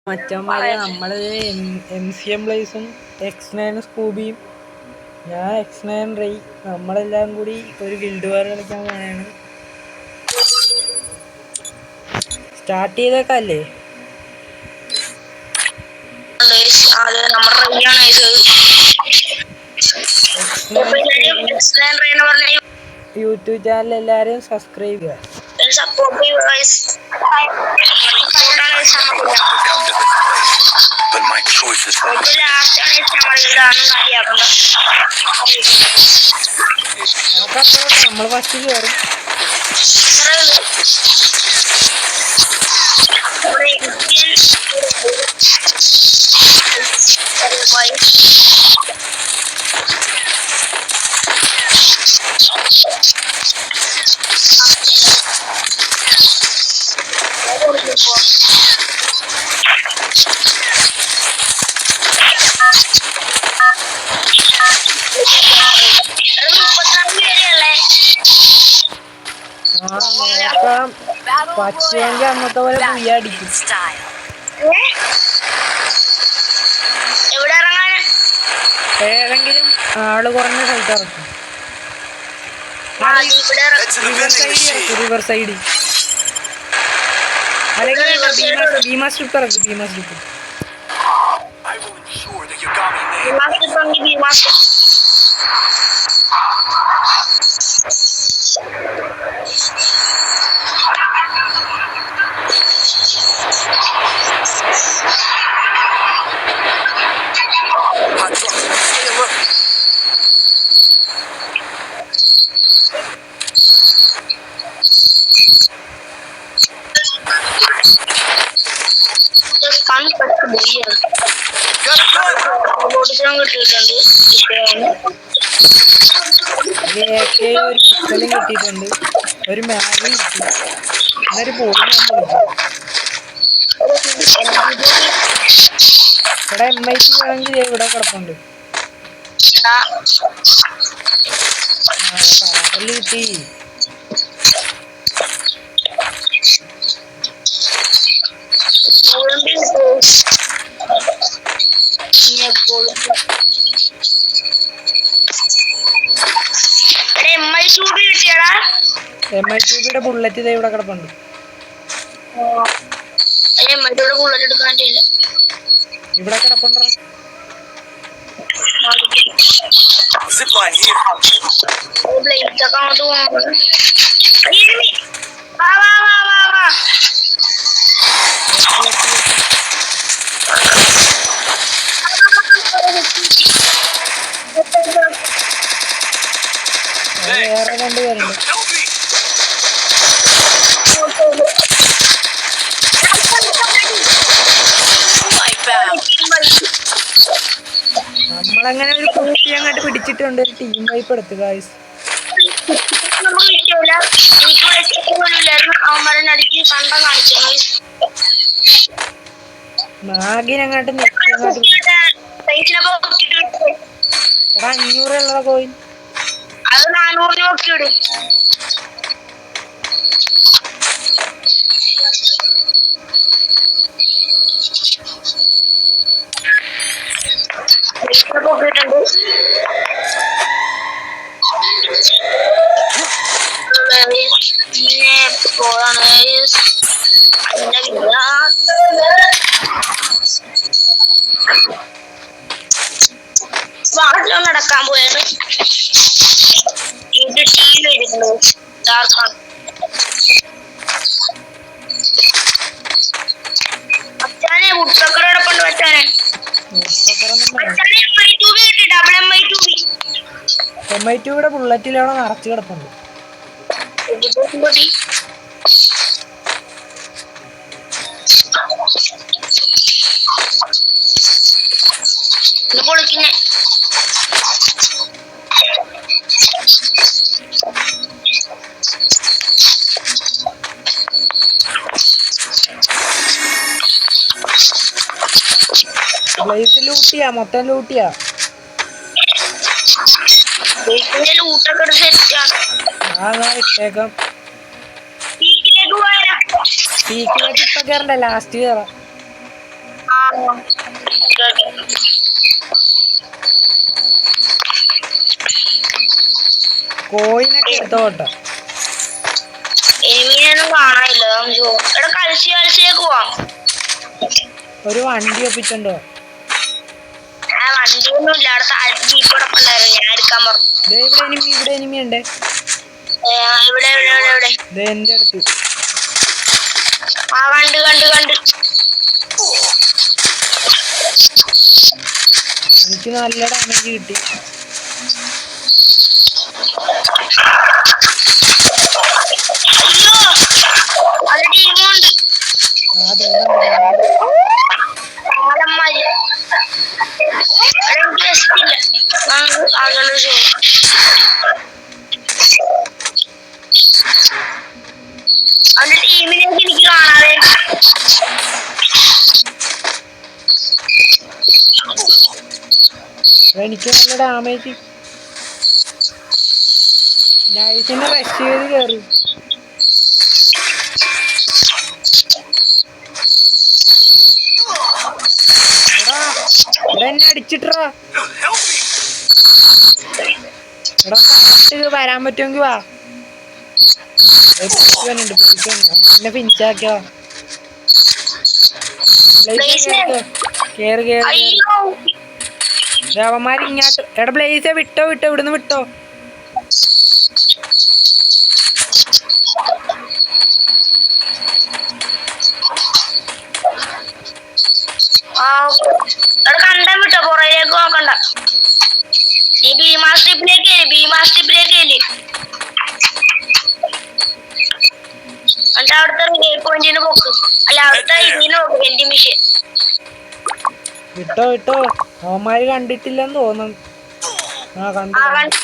മച്ചന്മാരെ നമ്മള് MCM പ്ലേസും X9 സ്കൂബിയും ഞാൻ X9 റൈ നമ്മളെല്ലാം കൂടി ഒരു ഗിൽഡ് വാർ കളിക്കാൻ പോയാണ്. സ്റ്റാർട്ട് ചെയ്തേക്കല്ലേ? യൂട്യൂബ് ചാനൽ എല്ലാരും സബ്സ്ക്രൈബ് ചെയ്യുക. നമ്മൾ ഫസ്റ്റ് കയറും. പച്ചയെങ്കിൽ അന്നത്തെ പോലെ പുയ്യടിക്കും. ഏതെങ്കിലും ആള് കുറഞ്ഞ സ്ഥലത്ത് ഇറക്കും. റിവർ സൈഡ് അല്ലെങ്കിൽ ഭീമാ സ്ട്രിപ്പ് ഇറക്കും. ഭീമാ സ്ട്രിപ്പ് ഒരു പിസ്റ്റലും കിട്ടിയിട്ടുണ്ട്, ഒരു മാഗും കിട്ടി, എന്നൊരു ബോഡി ഞാൻ വിളിച്ചു. ഇവിടെ MIT വേണമെങ്കിൽ ഇവിടെ കിടപ്പുണ്ട്. പരാതല് കിട്ടി. MI2 ബുള്ളറ്റ് ഇതേ ഇവിടെ കിടപ്പുണ്ട്. ഇവിടെ കിടപ്പുണ്ടോ? വേറെ രണ്ടുപേരുണ്ട്. നമ്മളങ്ങനെ ഒരു കുട്ടി അങ്ങോട്ട് പിടിച്ചിട്ടുണ്ട്. ഒരു ടീം വൈപ്പ് എടുത്തു ഗായ്സ്. മാഗിനങ്ങോട്ട് നെറ്റിങ്ങോട്ട് 500 ഉള്ള കോയിൻ അത് 400 നോക്കിയിടും. പോയിട്ടുണ്ട്. വാട്ടിലോ നടക്കാൻ പോയത് ഇത് ടീം വരുന്നു. അച്ഛനെ മുട്ടക്കടപ്പുണ്ട്. വെച്ചാനെ MI2 ബുള്ളറ്റിലാണ് നിറച്ച് കിടപ്പുണ്ട്. പൊളിക്കുന്നേ ലൂട്ടിയാ, മൊത്തം ലൂട്ടിയാ. ഇട്ടേക്കാം. പീക്കിലേക്ക് ഇപ്പൊ കേറണ്ട, ലാസ്റ്റ് കേറാം. കോയിനൊക്കെ എടുത്തോട്ടെ. എനിമീനൊന്നും കാണാനില്ല. എടാ കളിച്ചിലേക്ക് പോവാം. ഒരു വണ്ടി ഒപ്പിച്ചുണ്ടോ? വണ്ടിയൊന്നും ഇല്ല. അവിടെ താഴത്തെ ജീപ്പോടൊപ്പം ഉണ്ടായിരുന്നു. ഞാൻ എടുക്കാൻ പറഞ്ഞു. ഇവിടെ എനിമി ഉണ്ട്. ഇവിടെ എന്റെ അടുത്ത്. കണ്ട് എനിക്ക് നല്ല ഡാമേജ് കിട്ടി. അയ്യോ അത് ടീമുണ്ട്. എനിക്ക് വെച്ചില്ല. അവന്റെ ടീമിലേക്ക് എനിക്ക് കാണാതെ. എനിക്ക് നല്ല ഡാമേജ്. നൈസിനെ റഷ് ചെയ്ത് കയറി. ഇവിടെ എന്നെ അടിച്ചിട്ടാ. എടാ പാട്ട് വരാൻ പറ്റുമെങ്കിൽ വാ. എന്നെ ഫിനിഷാക്കിയോ. കേറി അവന്മാര് ഇങ്ങോട്ട്. എടാ ബ്ലേസെ വിട്ടോ ഇവിടുന്ന് വിട്ടോ. കണ്ടം വിട്ടോ. പുറയിലേക്ക് നോക്കണ്ട. ഈ ഭീമാസ്ട്രിപ്പിലേക്ക് എന്നിട്ട് അവിടുത്തെ റിലേ പോയിന്റിന് പോക്ക്. അല്ല അവിടുത്തെ ഇതിന് നോക്ക്. വെന്റിംഗ് മെഷീൻ വിട്ടോ. അവന്മാര് കണ്ടിട്ടില്ലെന്ന് തോന്നുന്നു. കണ്ടു.